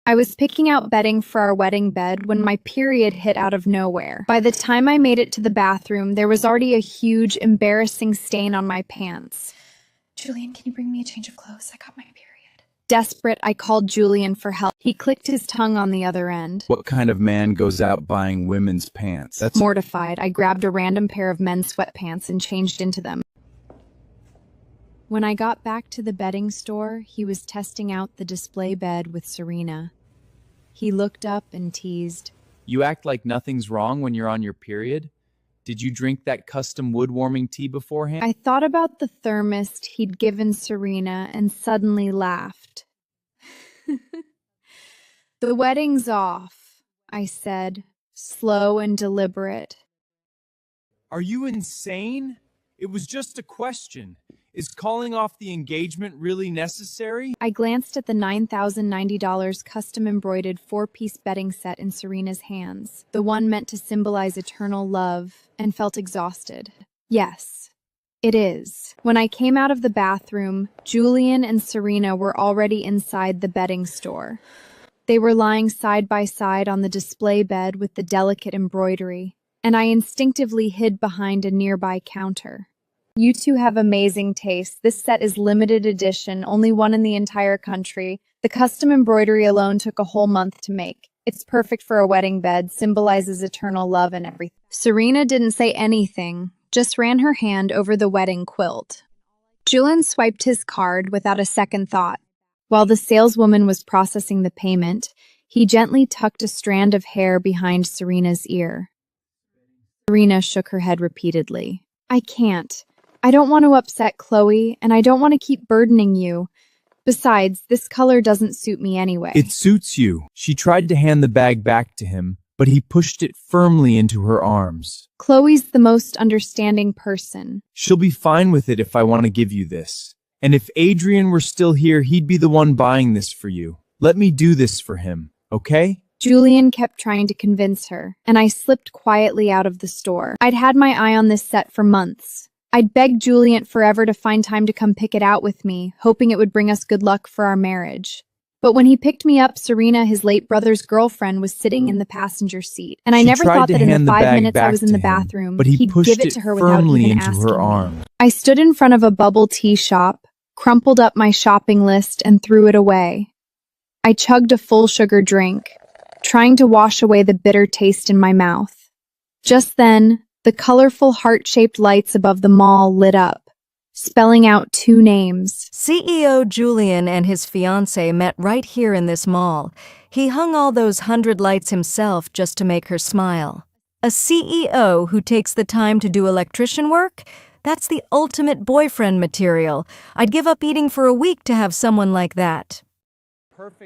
I was picking out bedding for our wedding bed when my period hit out of nowhere. By the time I made it to the bathroom, there was already a huge, embarrassing stain on my pants. Julian, can you bring me a change of clothes? I got my period. Desperate, I called Julian for help. He clicked his tongue on the other end. What kind of man goes out buying women's pants? That's Mortified, I grabbed a random pair of men's sweatpants and changed into them. When I got back to the bedding store, he was testing out the display bed with Serena. He looked up and teased, You act like nothing's wrong when you're on your period? Did you drink that custom wood-warming tea beforehand? I thought about the thermos he'd given Serena and suddenly laughed. The wedding's off, I said, slow and deliberate. Are you insane? It was just a question. Is calling off the engagement really necessary? I glanced at the $9,090 custom embroidered 4-piece bedding set in Serena's hands, the one meant to symbolize eternal love, and felt exhausted. Yes, it is. When I came out of the bathroom, Julian and Serena were already inside the bedding store. They were lying side by side on the display bed with the delicate embroidery, and I instinctively hid behind a nearby counter. You two have amazing taste. This set is limited edition, only one in the entire country. The custom embroidery alone took a whole month to make. It's perfect for a wedding bed, symbolizes eternal love and everything. Serena didn't say anything, just ran her hand over the wedding quilt. Julian swiped his card without a second thought. While the saleswoman was processing the payment, he gently tucked a strand of hair behind Serena's ear. Serena shook her head repeatedly. I can't. I don't want to upset Chloe, and I don't want to keep burdening you. Besides, this color doesn't suit me anyway. It suits you. She tried to hand the bag back to him, but he pushed it firmly into her arms. Chloe's the most understanding person. She'll be fine with it if I want to give you this. And if Adrian were still here, he'd be the one buying this for you. Let me do this for him, okay? Julian kept trying to convince her, and I slipped quietly out of the store. I'd had my eye on this set for months. I'd begged Julian forever to find time to come pick it out with me, hoping it would bring us good luck for our marriage. But when he picked me up, Serena, his late brother's girlfriend, was sitting in the passenger seat. And I never thought that in the 5 minutes I was in the bathroom, he'd give it to her without even asking me. I stood in front of a bubble tea shop, crumpled up my shopping list, and threw it away. I chugged a full sugar drink, trying to wash away the bitter taste in my mouth. Just then, the colorful heart-shaped lights above the mall lit up, spelling out 2 names. CEO Julian and his fiancée met right here in this mall. He hung all those 100 lights himself just to make her smile. A CEO who takes the time to do electrician work? That's the ultimate boyfriend material. I'd give up eating for a week to have someone like that.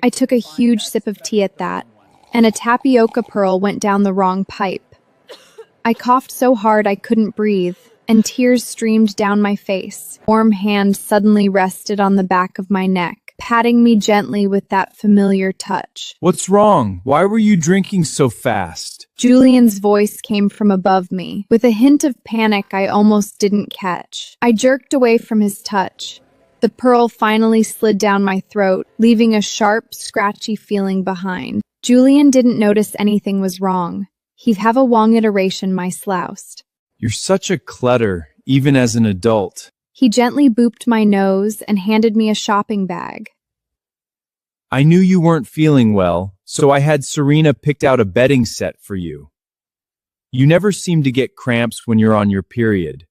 I took a huge sip of tea at that, and a tapioca pearl went down the wrong pipe. I coughed so hard I couldn't breathe, and tears streamed down my face. A warm hand suddenly rested on the back of my neck, patting me gently with that familiar touch. What's wrong? Why were you drinking so fast? Julian's voice came from above me, with a hint of panic I almost didn't catch. I jerked away from his touch. The pearl finally slid down my throat, leaving a sharp, scratchy feeling behind. Julian didn't notice anything was wrong. He'd have a Wong iteration my sloused. You're such a clutter, even as an adult. He gently booped my nose and handed me a shopping bag. I knew you weren't feeling well, so I had Serena picked out a bedding set for you. You never seem to get cramps when you're on your period.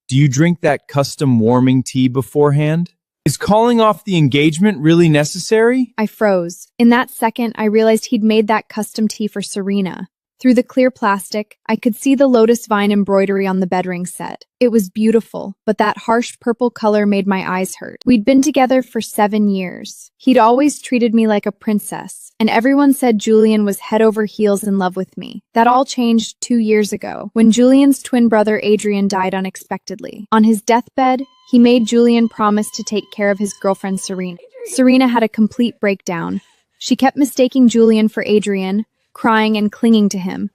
Do you drink that custom warming tea beforehand? Is calling off the engagement really necessary? I froze. In that second, I realized he'd made that custom tea for Serena. Through the clear plastic, I could see the lotus vine embroidery on the bedring set. It was beautiful, but that harsh purple color made my eyes hurt. We'd been together for 7 years. He'd always treated me like a princess, and everyone said Julian was head over heels in love with me. That all changed 2 years ago, when Julian's twin brother Adrian died unexpectedly. On his deathbed, he made Julian promise to take care of his girlfriend Serena. Serena had a complete breakdown. She kept mistaking Julian for Adrian, crying and clinging to him.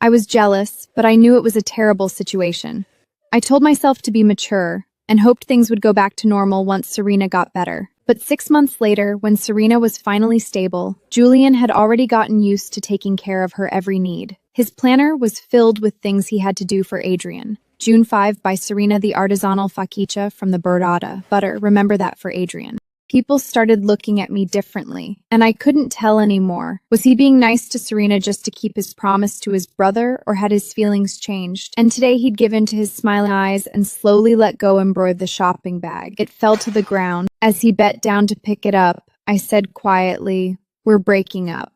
I was jealous, but I knew it was a terrible situation. I told myself to be mature and hoped things would go back to normal once Serena got better. But 6 months later, when Serena was finally stable, Julian had already gotten used to taking care of her every need. His planner was filled with things he had to do for Adrian. June 5 by Serena, the artisanal focaccia from the burrata. Butter, remember that for Adrian. People started looking at me differently, and I couldn't tell anymore. Was he being nice to Serena just to keep his promise to his brother, or had his feelings changed? And today he'd given to his smiling eyes and slowly let go and embroider the shopping bag. It fell to the ground. As he bent down to pick it up, I said quietly, "We're breaking up."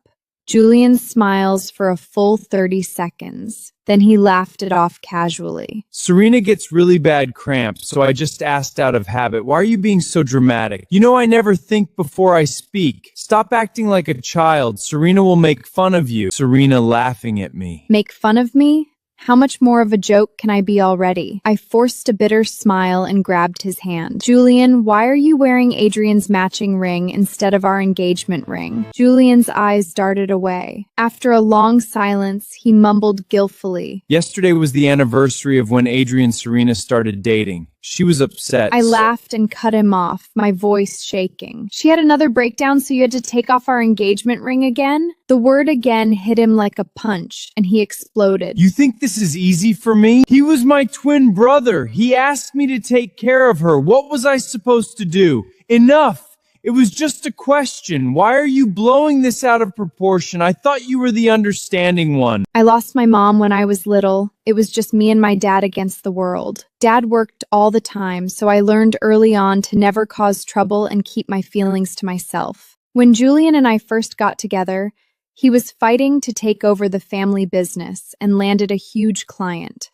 Julian smiles for a full 30 seconds. Then he laughed it off casually. Serena gets really bad cramps, so I just asked out of habit, "Why are you being so dramatic? You know I never think before I speak. Stop acting like a child. Serena will make fun of you." Serena laughing at me. Make fun of me? How much more of a joke can I be already? I forced a bitter smile and grabbed his hand. "Julian, why are you wearing Adrian's matching ring instead of our engagement ring?" Julian's eyes darted away. After a long silence, he mumbled guiltfully. Yesterday was the anniversary of when Adrian and Serena started dating. She was upset. I laughed and cut him off, my voice shaking. "She had another breakdown, so you had to take off our engagement ring again?" The word again hit him like a punch, and he exploded. "You think this is easy for me? He was my twin brother. He asked me to take care of her. What was I supposed to do? Enough! It was just a question. Why are you blowing this out of proportion? I thought you were the understanding one." I lost my mom when I was little. It was just me and my dad against the world. Dad worked all the time, so I learned early on to never cause trouble and keep my feelings to myself. When Julian and I first got together, he was fighting to take over the family business and landed a huge client.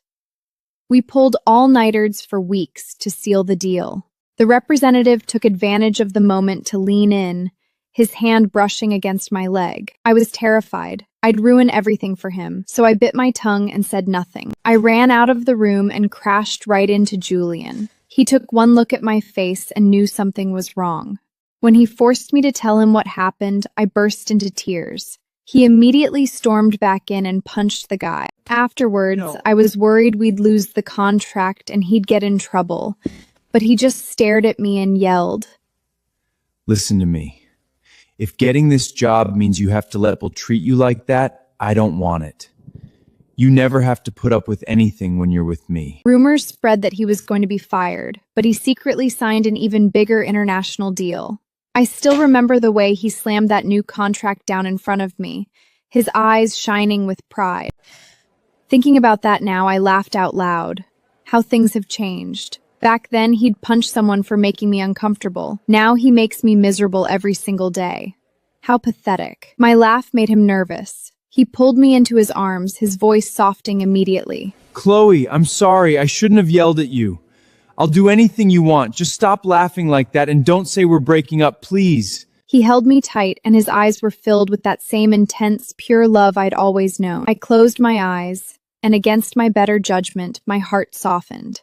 We pulled all-nighters for weeks to seal the deal. The representative took advantage of the moment to lean in, his hand brushing against my leg. I was terrified. I'd ruin everything for him, so I bit my tongue and said nothing. I ran out of the room and crashed right into Julian. He took one look at my face and knew something was wrong. When he forced me to tell him what happened, I burst into tears. He immediately stormed back in and punched the guy. Afterwards, I was worried we'd lose the contract and he'd get in trouble. But he just stared at me and yelled, "Listen to me. If getting this job means you have to let people treat you like that, I don't want it. You never have to put up with anything when you're with me." Rumors spread that he was going to be fired, but he secretly signed an even bigger international deal. I still remember the way he slammed that new contract down in front of me, his eyes shining with pride. Thinking about that now, I laughed out loud. How things have changed. Back then, he'd punch someone for making me uncomfortable. Now he makes me miserable every single day. How pathetic. My laugh made him nervous. He pulled me into his arms, his voice softening immediately. "Chloe, I'm sorry. I shouldn't have yelled at you. I'll do anything you want. Just stop laughing like that and don't say we're breaking up, please." He held me tight, and his eyes were filled with that same intense, pure love I'd always known. I closed my eyes, and against my better judgment, my heart softened.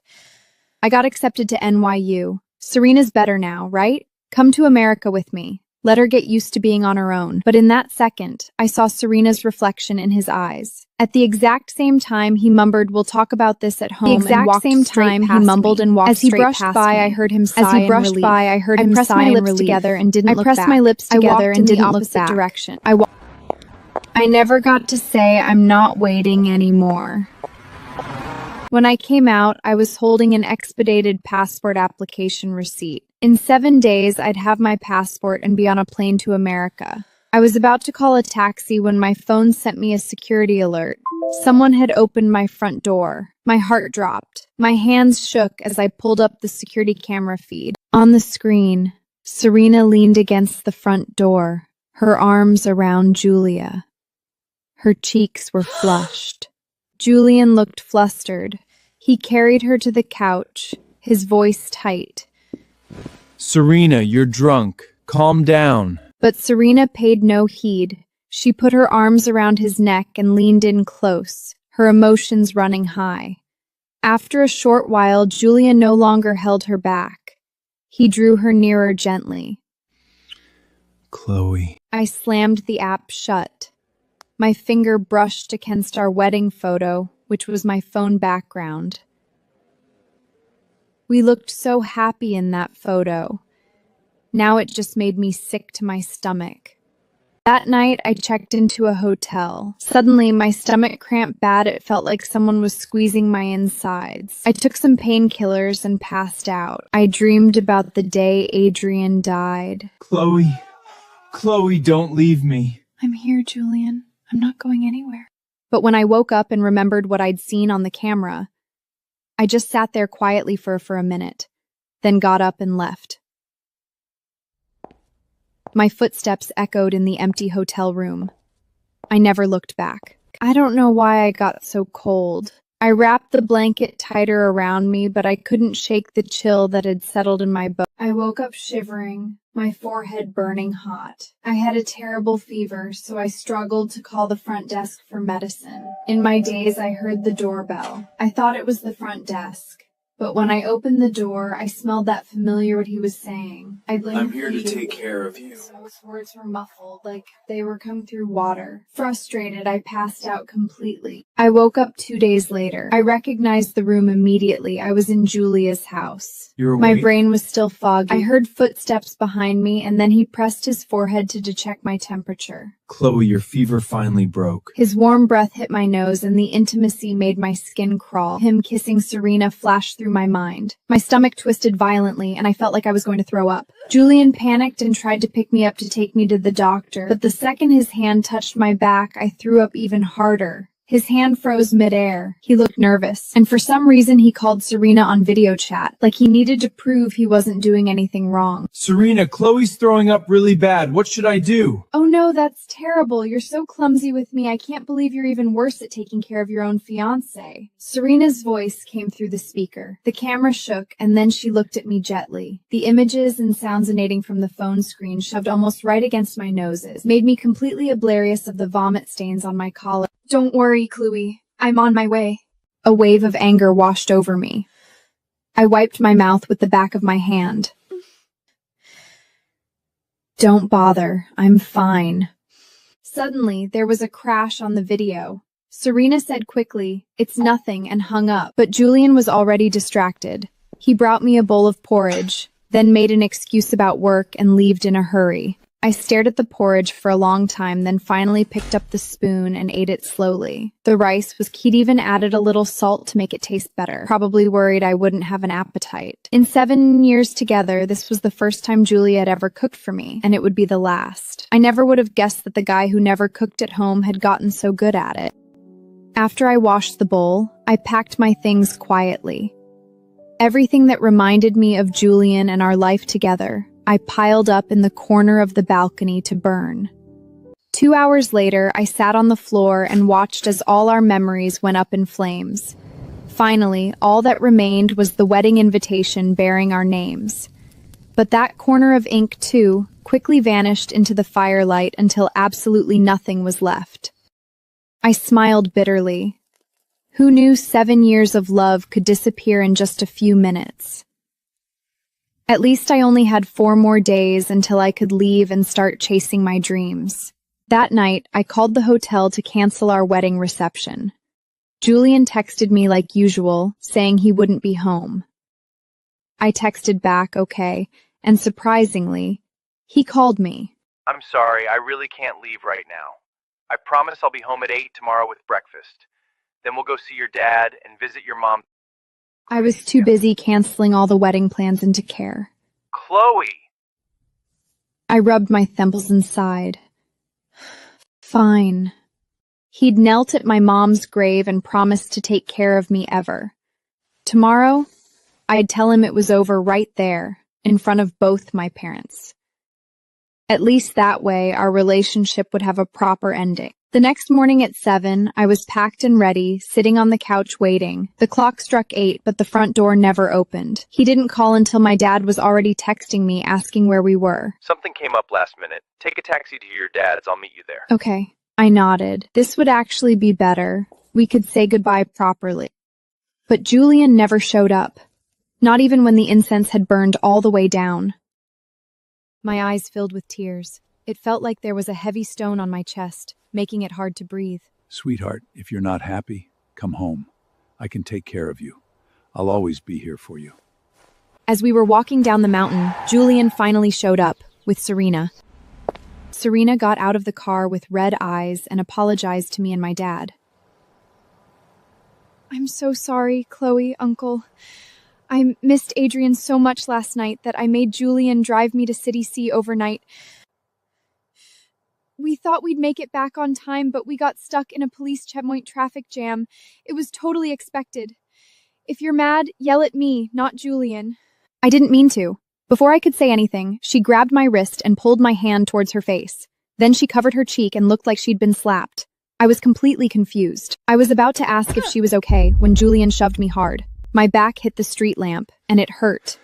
I got accepted to NYU. Serena's better now, right? Come to America with me. Let her get used to being on her own. But in that second, I saw Serena's reflection in his eyes. At the exact same time, he mumbled, "We'll talk about this at home." The exact same time, he mumbled and walked As he straight brushed past by, me. I heard him sigh As he in brushed relief. by, I heard him pressed sigh my in lips relief. together and didn't I look pressed back. my lips I together walked and in the didn't look opposite back. direction. I never got to say I'm not waiting anymore. When I came out, I was holding an expedited passport application receipt. In 7 days, I'd have my passport and be on a plane to America. I was about to call a taxi when my phone sent me a security alert. Someone had opened my front door. My heart dropped. My hands shook as I pulled up the security camera feed. On the screen, Serena leaned against the front door, her arms around Julia. Her cheeks were flushed. Julian looked flustered. He carried her to the couch, his voice tight. "Serena, you're drunk. Calm down." But Serena paid no heed. She put her arms around his neck and leaned in close, her emotions running high. After a short while, Julian no longer held her back. He drew her nearer gently. "Chloe." I slammed the app shut. My finger brushed against our wedding photo, which was my phone background. We looked so happy in that photo. Now it just made me sick to my stomach. That night, I checked into a hotel. Suddenly, my stomach cramped bad. It felt like someone was squeezing my insides. I took some painkillers and passed out. I dreamed about the day Adrian died. Chloe, don't leave me. I'm here, Julian. I'm not going anywhere. But when I woke up and remembered what I'd seen on the camera, I just sat there quietly for a minute, then got up and left. My footsteps echoed in the empty hotel room. I never looked back. I don't know why I got so cold. I wrapped the blanket tighter around me, but I couldn't shake the chill that had settled in my bones. I woke up shivering, my forehead burning hot. I had a terrible fever, so I struggled to call the front desk for medicine. In my daze, I heard the doorbell. I thought it was the front desk. But when I opened the door, I smelled that familiar what he was saying. I'm here to take care of you. So his words were muffled, like they were coming through water. Frustrated, I passed out completely. I woke up 2 days later. I recognized the room immediately. I was in Julia's house. You're My awake? brain was still foggy. I heard footsteps behind me, and then he pressed his forehead to check my temperature. Chloe, your fever finally broke. His warm breath hit my nose, and the intimacy made my skin crawl. Him kissing Serena flashed through my mind. My stomach twisted violently, and I felt like I was going to throw up. Julian panicked and tried to pick me up to take me to the doctor, but the second his hand touched my back, I threw up even harder. His hand froze midair. He looked nervous, and for some reason he called Serena on video chat, like he needed to prove he wasn't doing anything wrong. Serena, Chloe's throwing up really bad. What should I do? Oh no, that's terrible. You're so clumsy with me. I can't believe you're even worse at taking care of your own fiancé. Serena's voice came through the speaker. The camera shook, and then she looked at me gently. The images and sounds emanating from the phone screen, shoved almost right against my noses, made me completely oblivious of the vomit stains on my collar. Don't worry, Chloe. I'm on my way. A wave of anger washed over me. I wiped my mouth with the back of my hand. Don't bother. I'm fine. Suddenly, there was a crash on the video. Serena said quickly, "It's nothing," and hung up, but Julian was already distracted. He brought me a bowl of porridge, then made an excuse about work and left in a hurry. I stared at the porridge for a long time, then finally picked up the spoon and ate it slowly. The rice was he'd even added a little salt to make it taste better, probably worried I wouldn't have an appetite. In 7 years together, this was the first time Julia had ever cooked for me, and it would be the last. I never would have guessed that the guy who never cooked at home had gotten so good at it. After I washed the bowl, I packed my things quietly. Everything that reminded me of Julian and our life together, I piled up in the corner of the balcony to burn. 2 hours later, I sat on the floor and watched as all our memories went up in flames. Finally, all that remained was the wedding invitation bearing our names. But that corner of ink, too, quickly vanished into the firelight until absolutely nothing was left. I smiled bitterly. Who knew 7 years of love could disappear in just a few minutes? At least I only had 4 more days until I could leave and start chasing my dreams. That night, I called the hotel to cancel our wedding reception. Julian texted me like usual, saying he wouldn't be home. I texted back, okay, and surprisingly, he called me. I'm sorry, I really can't leave right now. I promise I'll be home at 8 tomorrow with breakfast. Then we'll go see your dad and visit your mom. I was too busy canceling all the wedding plans into care. Chloe! I rubbed my temples and sighed. Fine. He'd knelt at my mom's grave and promised to take care of me ever. Tomorrow, I'd tell him it was over right there, in front of both my parents. At least that way, our relationship would have a proper ending. The next morning at 7, I was packed and ready, sitting on the couch waiting. The clock struck 8, but the front door never opened. He didn't call until my dad was already texting me, asking where we were. Something came up last minute. Take a taxi to your dad's. I'll meet you there. Okay. I nodded. This would actually be better. We could say goodbye properly. But Julian never showed up. Not even when the incense had burned all the way down. My eyes filled with tears. It felt like there was a heavy stone on my chest, making it hard to breathe. Sweetheart, if you're not happy, come home. I can take care of you. I'll always be here for you. As we were walking down the mountain, Julian finally showed up with Serena. Serena got out of the car with red eyes and apologized to me and my dad. "I'm so sorry, Chloe, Uncle. I missed Adrian so much last night that I made Julian drive me to City C overnight. We thought we'd make it back on time, but we got stuck in a police checkpoint traffic jam. It was totally expected. If you're mad, yell at me, not Julian." I didn't mean to. Before I could say anything, she grabbed my wrist and pulled my hand towards her face. Then she covered her cheek and looked like she'd been slapped. I was completely confused. I was about to ask if she was okay when Julian shoved me hard. My back hit the street lamp, and it hurt.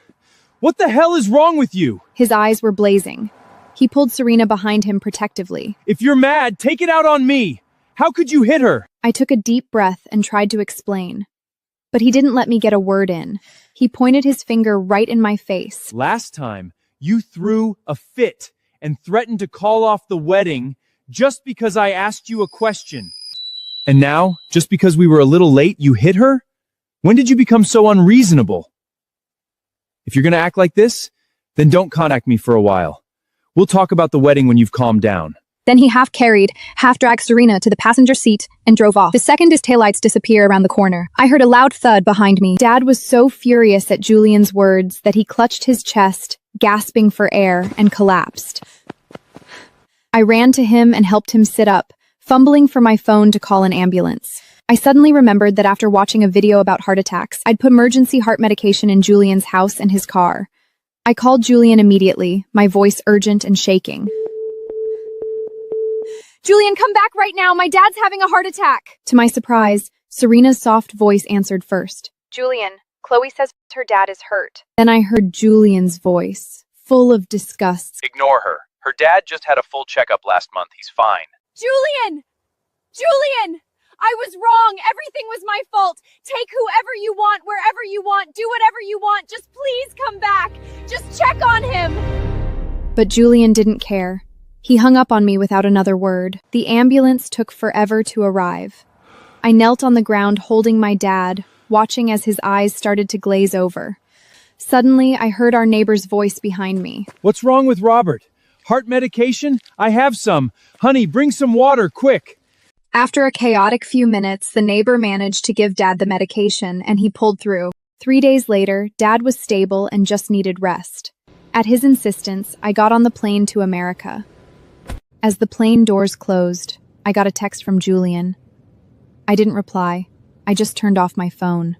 What the hell is wrong with you? His eyes were blazing. He pulled Serena behind him protectively. If you're mad, take it out on me. How could you hit her? I took a deep breath and tried to explain. But he didn't let me get a word in. He pointed his finger right in my face. Last time, you threw a fit and threatened to call off the wedding just because I asked you a question. And now, just because we were a little late, you hit her? When did you become so unreasonable? If you're going to act like this, then don't contact me for a while. We'll talk about the wedding when you've calmed down. Then he half-carried, half-dragged Serena to the passenger seat and drove off. The second his taillights disappear around the corner, I heard a loud thud behind me. Dad was so furious at Julian's words that he clutched his chest, gasping for air, and collapsed. I ran to him and helped him sit up, fumbling for my phone to call an ambulance. I suddenly remembered that after watching a video about heart attacks, I'd put emergency heart medication in Julian's house and his car. I called Julian immediately, my voice urgent and shaking. "Julian, come back right now! My dad's having a heart attack!" To my surprise, Serena's soft voice answered first. "Julian, Chloe says her dad is hurt." Then I heard Julian's voice, full of disgust. Ignore her. Her dad just had a full checkup last month. He's fine. "Julian! Julian! I was wrong! Everything was my fault! Take whoever you want, wherever you want, do whatever you want! Just please come back! Just check on him!" But Julian didn't care. He hung up on me without another word. The ambulance took forever to arrive. I knelt on the ground holding my dad, watching as his eyes started to glaze over. Suddenly, I heard our neighbor's voice behind me. What's wrong with Robert? Heart medication? I have some. Honey, bring some water, quick. After a chaotic few minutes, the neighbor managed to give Dad the medication, and he pulled through. 3 days later, Dad was stable and just needed rest. At his insistence, I got on the plane to America. As the plane doors closed, I got a text from Julian. I didn't reply. I just turned off my phone.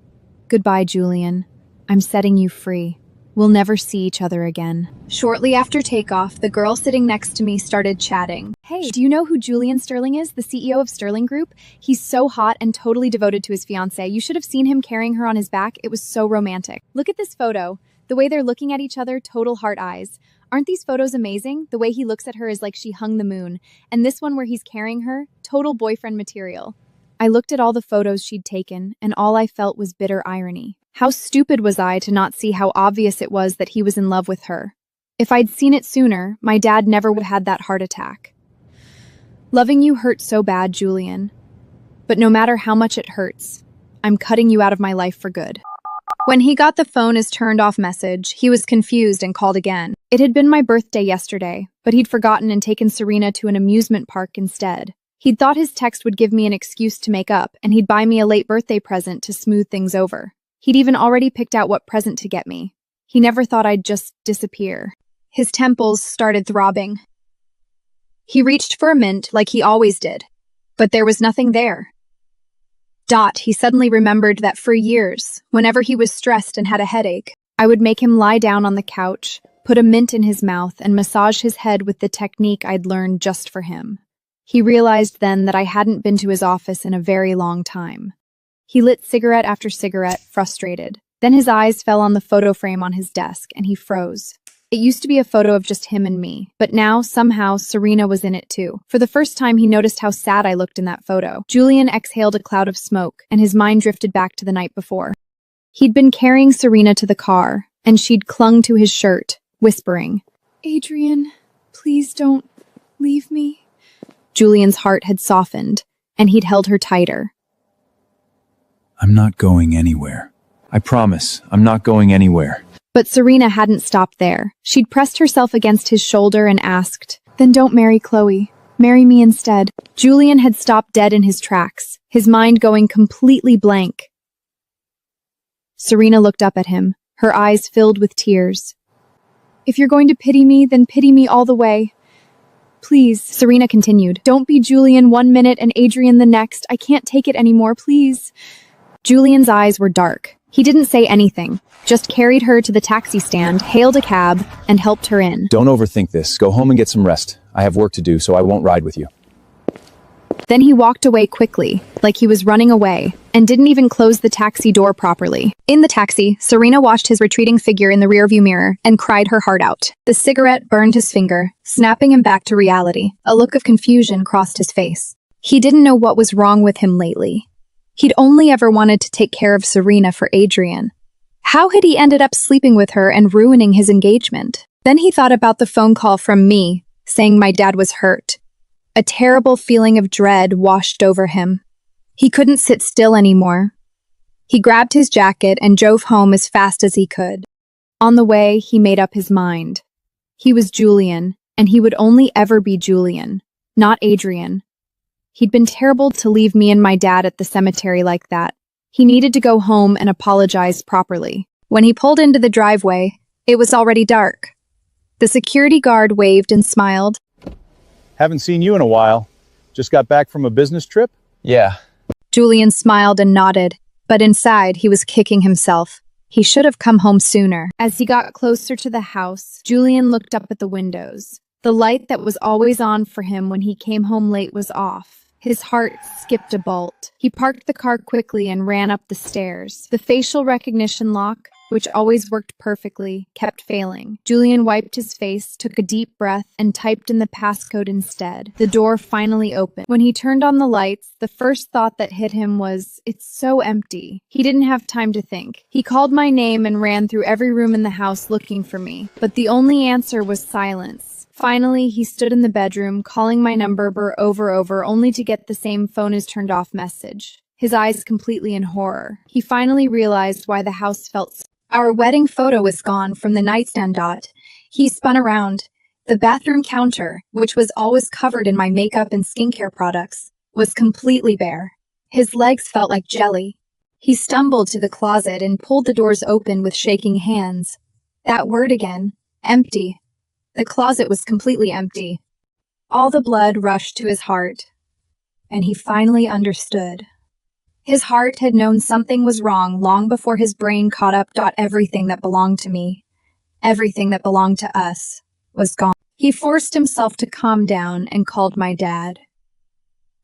"Goodbye, Julian. I'm setting you free. We'll never see each other again." Shortly after takeoff, the girl sitting next to me started chatting. "Hey, do you know who Julian Sterling is, the CEO of Sterling Group? He's so hot and totally devoted to his fiancée. You should have seen him carrying her on his back. It was so romantic. Look at this photo. The way they're looking at each other, total heart eyes. Aren't these photos amazing? The way he looks at her is like she hung the moon. And this one where he's carrying her, total boyfriend material." I looked at all the photos she'd taken, and all I felt was bitter irony. How stupid was I to not see how obvious it was that he was in love with her? If I'd seen it sooner, my dad never would have had that heart attack. Loving you hurt so bad, Julian. But no matter how much it hurts, I'm cutting you out of my life for good. When he got the phone as turned off message, he was confused and called again. It had been my birthday yesterday, but he'd forgotten and taken Serena to an amusement park instead. He'd thought his text would give me an excuse to make up, and he'd buy me a late birthday present to smooth things over. He'd even already picked out what present to get me. He never thought I'd just disappear. His temples started throbbing. He reached for a mint like he always did, but there was nothing there. He suddenly remembered that for years, whenever he was stressed and had a headache, I would make him lie down on the couch, put a mint in his mouth, and massage his head with the technique I'd learned just for him. He realized then that I hadn't been to his office in a very long time. He lit cigarette after cigarette, frustrated. Then his eyes fell on the photo frame on his desk, and he froze. It used to be a photo of just him and me, but now, somehow, Serena was in it too. For the first time, he noticed how sad I looked in that photo. Julian exhaled a cloud of smoke, and his mind drifted back to the night before. He'd been carrying Serena to the car, and she'd clung to his shirt, whispering, "Adrian, please don't leave me." Julian's heart had softened, and he'd held her tighter. I'm not going anywhere. I promise, I'm not going anywhere. But Serena hadn't stopped there. She'd pressed herself against his shoulder and asked, "Then don't marry Chloe. Marry me instead." Julian had stopped dead in his tracks, his mind going completely blank. Serena looked up at him, her eyes filled with tears. "If you're going to pity me, then pity me all the way. Please," Serena continued. "Don't be Julian 1 minute and Adrian the next. I can't take it anymore, please." Julian's eyes were dark. He didn't say anything, just carried her to the taxi stand, hailed a cab, and helped her in. Don't overthink this. Go home and get some rest. I have work to do, so I won't ride with you. Then he walked away quickly, like he was running away, and didn't even close the taxi door properly. In the taxi, Serena watched his retreating figure in the rearview mirror and cried her heart out. The cigarette burned his finger, snapping him back to reality. A look of confusion crossed his face. He didn't know what was wrong with him lately. He'd only ever wanted to take care of Serena for Adrian. How had he ended up sleeping with her and ruining his engagement? Then he thought about the phone call from me, saying my dad was hurt. A terrible feeling of dread washed over him. He couldn't sit still anymore. He grabbed his jacket and drove home as fast as he could. On the way, he made up his mind. He was Julian, and he would only ever be Julian, not Adrian. He'd been terrible to leave me and my dad at the cemetery like that. He needed to go home and apologize properly. When he pulled into the driveway, it was already dark. The security guard waved and smiled. Haven't seen you in a while. Just got back from a business trip? Yeah. Julian smiled and nodded, but inside he was kicking himself. He should have come home sooner. As he got closer to the house, Julian looked up at the windows. The light that was always on for him when he came home late was off. His heart skipped a bolt. He parked the car quickly and ran up the stairs. The facial recognition lock, which always worked perfectly, kept failing. Julian wiped his face, took a deep breath, and typed in the passcode instead. The door finally opened. When he turned on the lights, the first thought that hit him was, "It's so empty." He didn't have time to think. He called my name and ran through every room in the house looking for me, but the only answer was silence. Finally, he stood in the bedroom, calling my number over, only to get the same phone is turned off message. His eyes completely in horror. He finally realized why the house felt. Our wedding photo was gone from the nightstand dot. He spun around. The bathroom counter, which was always covered in my makeup and skincare products, was completely bare. His legs felt like jelly. He stumbled to the closet and pulled the doors open with shaking hands. That word again, empty. The closet was completely empty. All the blood rushed to his heart, and he finally understood. His heart had known something was wrong long before his brain caught up. Everything that belonged to me, everything that belonged to us, was gone. He forced himself to calm down and called my dad.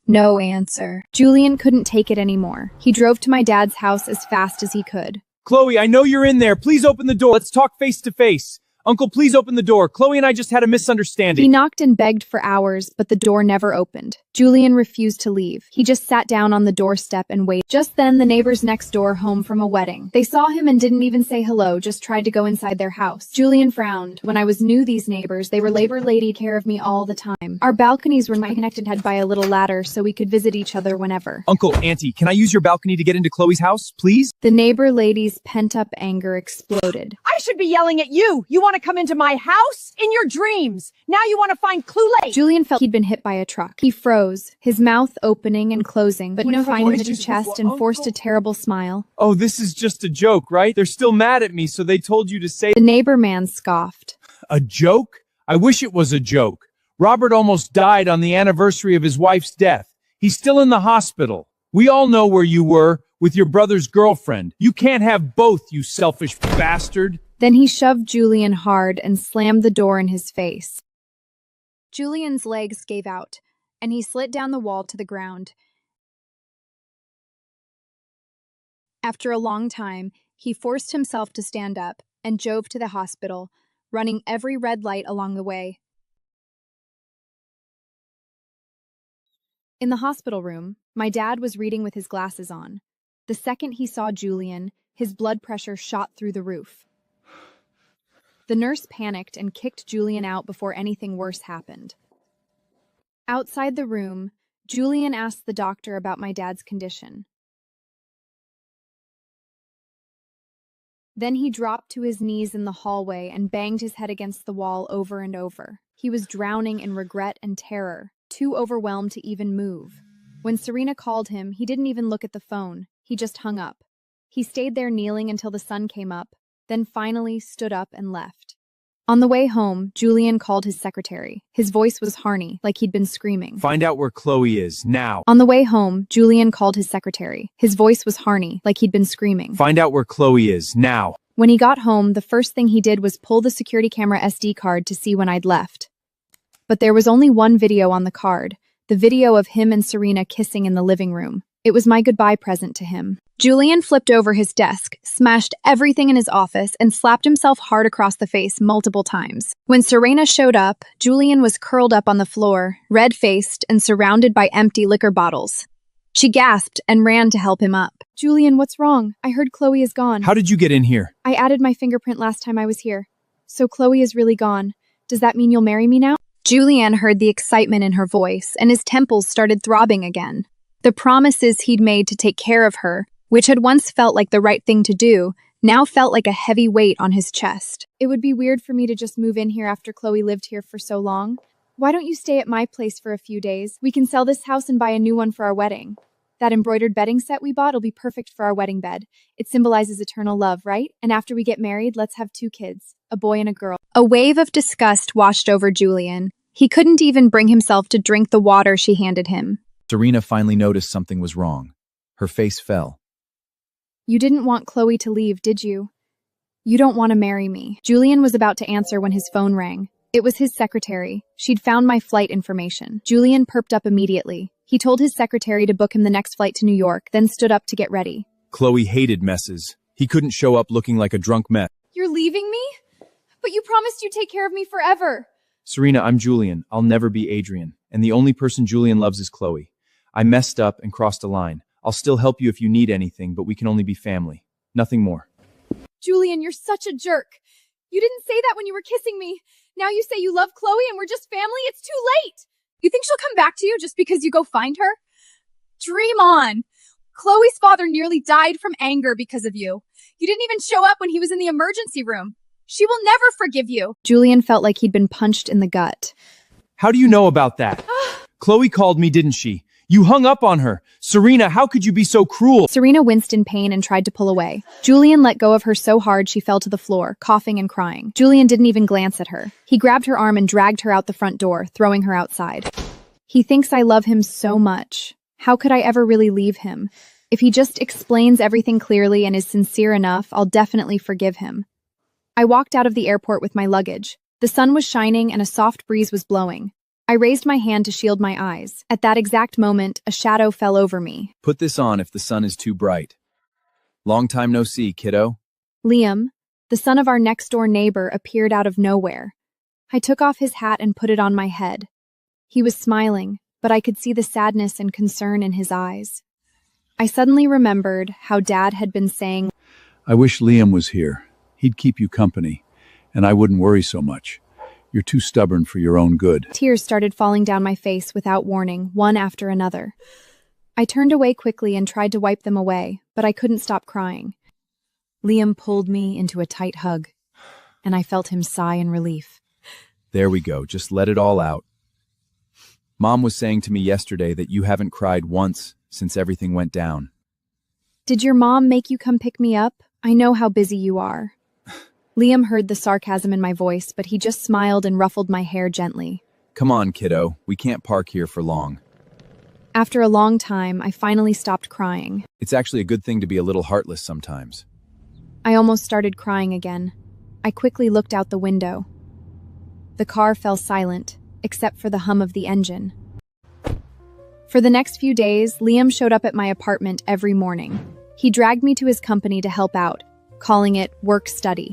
No answer. Julian couldn't take it anymore. He drove to my dad's house as fast as he could. Chloe, I know you're in there. Please open the door. Let's talk face to face. Uncle, please open the door. Chloe and I just had a misunderstanding. He knocked and begged for hours, but the door never opened. Julian refused to leave. He just sat down on the doorstep and waited. Just then, the neighbors next door home from a wedding. They saw him and didn't even say hello, just tried to go inside their house. Julian frowned. When I was new, these neighbors, they were labor lady care of me all the time. Our balconies were connected head by a little ladder, so we could visit each other whenever. Uncle, Auntie, can I use your balcony to get into Chloe's house, please? The neighbor lady's pent-up anger exploded. I should be yelling at you. You want to come into my house? In your dreams. Now you want to find Clue Lake. Julian felt he'd been hit by a truck. He froze, his mouth opening and closing, but no finally hit his chest and forced a terrible smile. Oh, this is just a joke, right? They're still mad at me, so they told you to say... The neighbor man scoffed. A joke? I wish it was a joke. Robert almost died on the anniversary of his wife's death. He's still in the hospital. We all know where you were, with your brother's girlfriend. You can't have both, you selfish bastard. Then he shoved Julian hard and slammed the door in his face. Julian's legs gave out, and he slid down the wall to the ground. After a long time, he forced himself to stand up and drove to the hospital, running every red light along the way. In the hospital room, my dad was reading with his glasses on. The second he saw Julian, his blood pressure shot through the roof. The nurse panicked and kicked Julian out before anything worse happened. Outside the room, Julian asked the doctor about my dad's condition. Then he dropped to his knees in the hallway and banged his head against the wall over and over. He was drowning in regret and terror, too overwhelmed to even move. When Serena called him, he didn't even look at the phone. He just hung up. He stayed there kneeling until the sun came up, then finally stood up and left. On the way home, Julian called his secretary. His voice was harny, like he'd been screaming. Find out where Chloe is, now. On the way home, Julian called his secretary. His voice was harny, like he'd been screaming. Find out where Chloe is, now. When he got home, the first thing he did was pull the security camera SD card to see when I'd left. But there was only one video on the card, the video of him and Serena kissing in the living room. It was my goodbye present to him. Julian flipped over his desk, smashed everything in his office, and slapped himself hard across the face multiple times. When Serena showed up, Julian was curled up on the floor, red-faced and surrounded by empty liquor bottles. She gasped and ran to help him up. Julian, what's wrong? I heard Chloe is gone. How did you get in here? I added my fingerprint last time I was here. So Chloe is really gone. Does that mean you'll marry me now? Julian heard the excitement in her voice, and his temples started throbbing again. The promises he'd made to take care of her, which had once felt like the right thing to do, now felt like a heavy weight on his chest. It would be weird for me to just move in here after Chloe lived here for so long. Why don't you stay at my place for a few days? We can sell this house and buy a new one for our wedding. That embroidered bedding set we bought will be perfect for our wedding bed. It symbolizes eternal love, right? And after we get married, let's have 2 kids, a boy and a girl. A wave of disgust washed over Julian. He couldn't even bring himself to drink the water she handed him. Serena finally noticed something was wrong. Her face fell. You didn't want Chloe to leave, did you? You don't want to marry me. Julian was about to answer when his phone rang. It was his secretary. She'd found my flight information. Julian perked up immediately. He told his secretary to book him the next flight to New York, then stood up to get ready. Chloe hated messes. He couldn't show up looking like a drunk mess. You're leaving me? But you promised you'd take care of me forever. Serena, I'm Julian. I'll never be Adrian. And the only person Julian loves is Chloe. I messed up and crossed a line. I'll still help you if you need anything, but we can only be family. Nothing more. Julian, you're such a jerk. You didn't say that when you were kissing me. Now you say you love Chloe and we're just family? It's too late. You think she'll come back to you just because you go find her? Dream on. Chloe's father nearly died from anger because of you. You didn't even show up when he was in the emergency room. She will never forgive you. Julian felt like he'd been punched in the gut. How do you know about that? Chloe called me, didn't she? You hung up on her. Serena, how could you be so cruel? Serena winced in pain and tried to pull away. Julian let go of her so hard she fell to the floor, coughing and crying. Julian didn't even glance at her. He grabbed her arm and dragged her out the front door, throwing her outside. He thinks I love him so much. How could I ever really leave him? If he just explains everything clearly and is sincere enough, I'll definitely forgive him. I walked out of the airport with my luggage. The sun was shining and a soft breeze was blowing. I raised my hand to shield my eyes. At that exact moment, a shadow fell over me. Put this on if the sun is too bright. Long time no see, kiddo. Liam, the son of our next-door neighbor, appeared out of nowhere. I took off his hat and put it on my head. He was smiling, but I could see the sadness and concern in his eyes. I suddenly remembered how Dad had been saying, I wish Liam was here. He'd keep you company, and I wouldn't worry so much. You're too stubborn for your own good. Tears started falling down my face without warning, one after another. I turned away quickly and tried to wipe them away, but I couldn't stop crying. Liam pulled me into a tight hug, and I felt him sigh in relief. There we go. Just let it all out. Mom was saying to me yesterday that you haven't cried once since everything went down. Did your mom make you come pick me up? I know how busy you are. Liam heard the sarcasm in my voice, but he just smiled and ruffled my hair gently. Come on, kiddo. We can't park here for long. After a long time, I finally stopped crying. It's actually a good thing to be a little heartless sometimes. I almost started crying again. I quickly looked out the window. The car fell silent, except for the hum of the engine. For the next few days, Liam showed up at my apartment every morning. He dragged me to his company to help out, calling it work-study.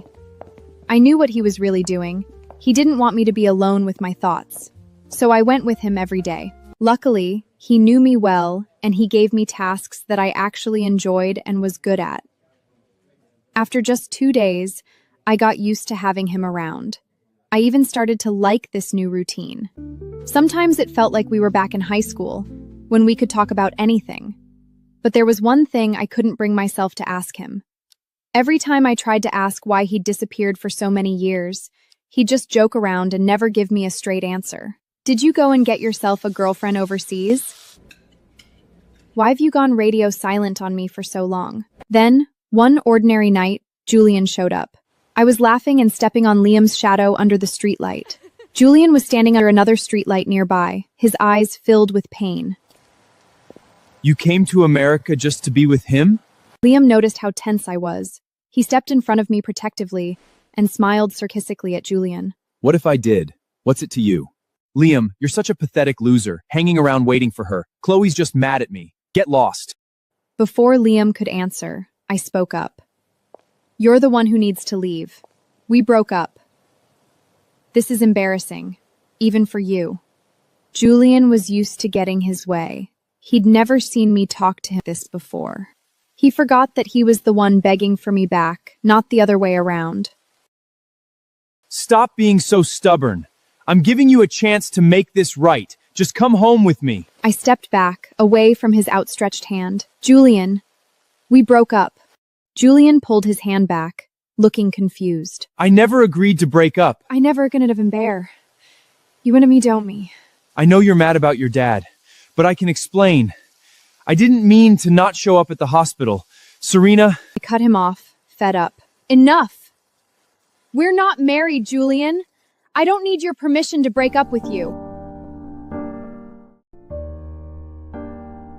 I knew what he was really doing. He didn't want me to be alone with my thoughts. So I went with him every day. Luckily, he knew me well, and he gave me tasks that I actually enjoyed and was good at. After just 2 days, I got used to having him around. I even started to like this new routine. Sometimes it felt like we were back in high school, when we could talk about anything. But there was one thing I couldn't bring myself to ask him. Every time I tried to ask why he'd disappeared for so many years, he'd just joke around and never give me a straight answer. Did you go and get yourself a girlfriend overseas? Why have you gone radio silent on me for so long? Then, one ordinary night, Julian showed up. I was laughing and stepping on Liam's shadow under the streetlight. Julian was standing under another streetlight nearby, his eyes filled with pain. You came to America just to be with him? Liam noticed how tense I was. He stepped in front of me protectively and smiled sarcastically at Julian. What if I did? What's it to you? Liam, you're such a pathetic loser, hanging around waiting for her. Chloe's just mad at me. Get lost. Before Liam could answer, I spoke up. You're the one who needs to leave. We broke up. This is embarrassing, even for you. Julian was used to getting his way. He'd never seen me talk to him this before. He forgot that he was the one begging for me back, not the other way around. Stop being so stubborn. I'm giving you a chance to make this right. Just come home with me. I stepped back, away from his outstretched hand. Julian, we broke up. Julian pulled his hand back, looking confused. I never agreed to break up. I never gonna have bear. You and me don't me. I know you're mad about your dad, but I can explain. I didn't mean to not show up at the hospital. Serena... I cut him off, fed up. Enough! We're not married, Julian. I don't need your permission to break up with you.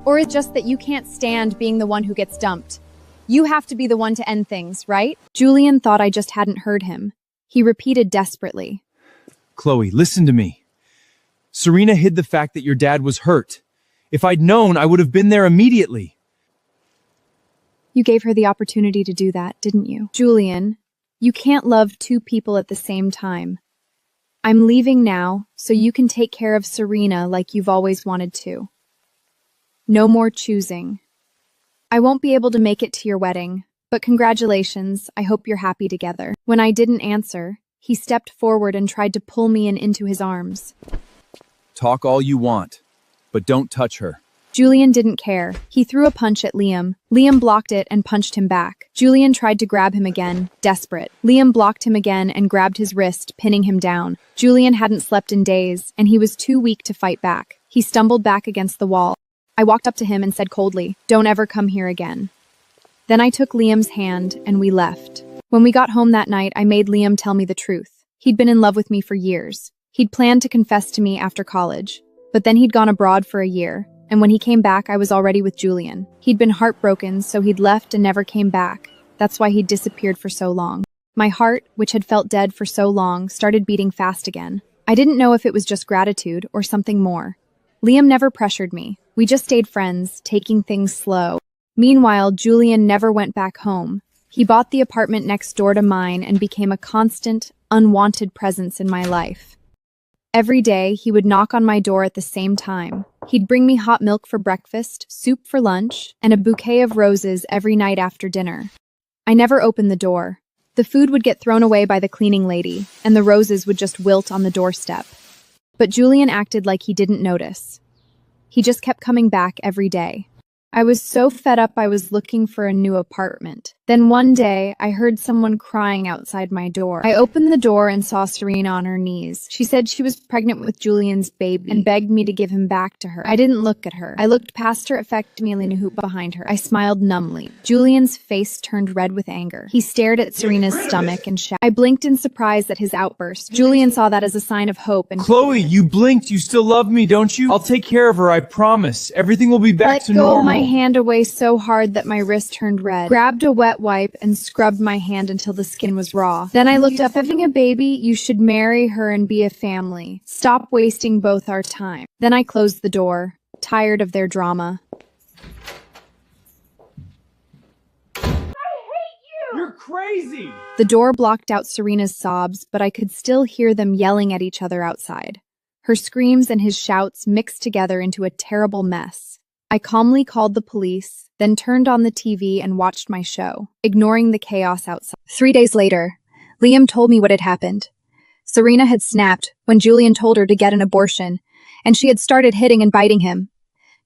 Or it's just that you can't stand being the one who gets dumped. You have to be the one to end things, right? Julian thought I just hadn't heard him. He repeated desperately. Chloe, listen to me. Serena hid the fact that your dad was hurt. If I'd known, I would have been there immediately. You gave her the opportunity to do that, didn't you? Julian, you can't love two people at the same time. I'm leaving now, so you can take care of Serena like you've always wanted to. No more choosing. I won't be able to make it to your wedding, but congratulations, I hope you're happy together. When I didn't answer, he stepped forward and tried to pull me into his arms. Talk all you want, but don't touch her. Julian didn't care. He threw a punch at Liam. Liam blocked it and punched him back. Julian tried to grab him again, desperate. Liam blocked him again and grabbed his wrist, pinning him down. Julian hadn't slept in days, and he was too weak to fight back. He stumbled back against the wall. I walked up to him and said coldly, "Don't ever come here again." Then I took Liam's hand and we left. When we got home that night, I made Liam tell me the truth. He'd been in love with me for years. He'd planned to confess to me after college, but then he'd gone abroad for a year. And when he came back, I was already with Julian. He'd been heartbroken, so he'd left and never came back. That's why he'd disappeared for so long. My heart, which had felt dead for so long, started beating fast again. I didn't know if it was just gratitude or something more. Liam never pressured me. We just stayed friends, taking things slow. Meanwhile, Julian never went back home. He bought the apartment next door to mine and became a constant, unwanted presence in my life. Every day, he would knock on my door at the same time. He'd bring me hot milk for breakfast, soup for lunch, and a bouquet of roses every night after dinner. I never opened the door. The food would get thrown away by the cleaning lady, and the roses would just wilt on the doorstep. But Julian acted like he didn't notice. He just kept coming back every day. I was so fed up I was looking for a new apartment. Then one day, I heard someone crying outside my door. I opened the door and saw Serena on her knees. She said she was pregnant with Julian's baby and begged me to give him back to her. I didn't look at her. I looked past her affectingly hoop behind her. I smiled numbly. Julian's face turned red with anger. He stared at Serena's stomach and shouted. I blinked in surprise at his outburst. Julian saw that as a sign of hope and— Chloe, you blinked. You still love me, don't you? I'll take care of her, I promise. Everything will be back to normal. Let go my hand away so hard that my wrist turned red. Grabbed a wet wipe and scrubbed my hand until the skin was raw. Then I looked up. Having a baby, you should marry her and be a family. Stop wasting both our time. Then I closed the door, tired of their drama. You're crazy! The door blocked out Serena's sobs, but I could still hear them yelling at each other outside. Her screams and his shouts mixed together into a terrible mess. I calmly called the police, then turned on the TV and watched my show, ignoring the chaos outside. 3 days later, Liam told me what had happened. Serena had snapped when Julian told her to get an abortion, and she had started hitting and biting him.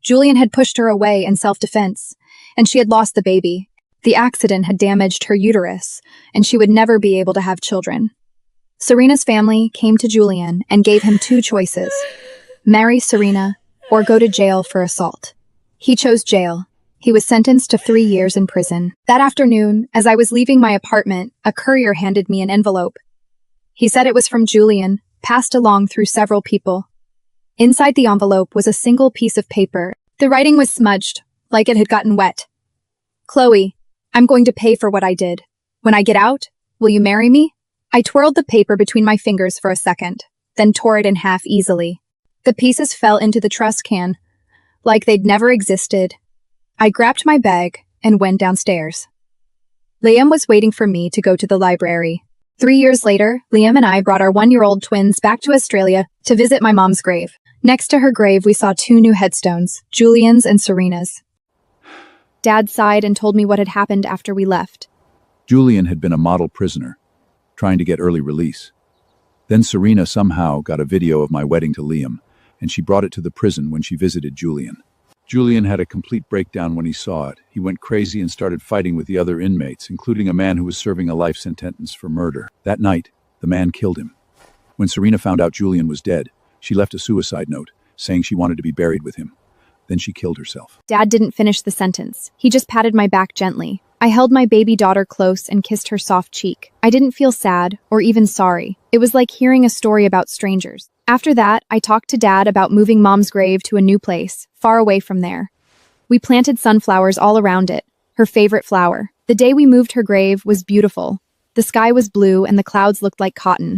Julian had pushed her away in self-defense, and she had lost the baby. The accident had damaged her uterus, and she would never be able to have children. Serena's family came to Julian and gave him two choices: marry Serena or go to jail for assault. He chose jail. He was sentenced to 3 years in prison. That afternoon, as I was leaving my apartment, a courier handed me an envelope. He said it was from Julian, passed along through several people. Inside the envelope was a single piece of paper. The writing was smudged, like it had gotten wet. "Chloe, I'm going to pay for what I did. When I get out, will you marry me?" I twirled the paper between my fingers for a second, then tore it in half easily. The pieces fell into the trash can, like they'd never existed. I grabbed my bag and went downstairs. Liam was waiting for me to go to the library. 3 years later, Liam and I brought our 1-year-old twins back to Australia to visit my mom's grave. Next to her grave, we saw 2 new headstones, Julian's and Serena's. Dad sighed and told me what had happened after we left. Julian had been a model prisoner, trying to get early release. Then Serena somehow got a video of my wedding to Liam, and she brought it to the prison when she visited Julian. Julian had a complete breakdown when he saw it. He went crazy and started fighting with the other inmates, including a man who was serving a life sentence for murder. That night, the man killed him. When Serena found out Julian was dead, she left a suicide note, saying she wanted to be buried with him. Then she killed herself. Dad didn't finish the sentence. He just patted my back gently. I held my baby daughter close and kissed her soft cheek. I didn't feel sad or even sorry. It was like hearing a story about strangers. After that, I talked to Dad about moving Mom's grave to a new place, far away from there. We planted sunflowers all around it, her favorite flower. The day we moved her grave was beautiful. The sky was blue and the clouds looked like cotton.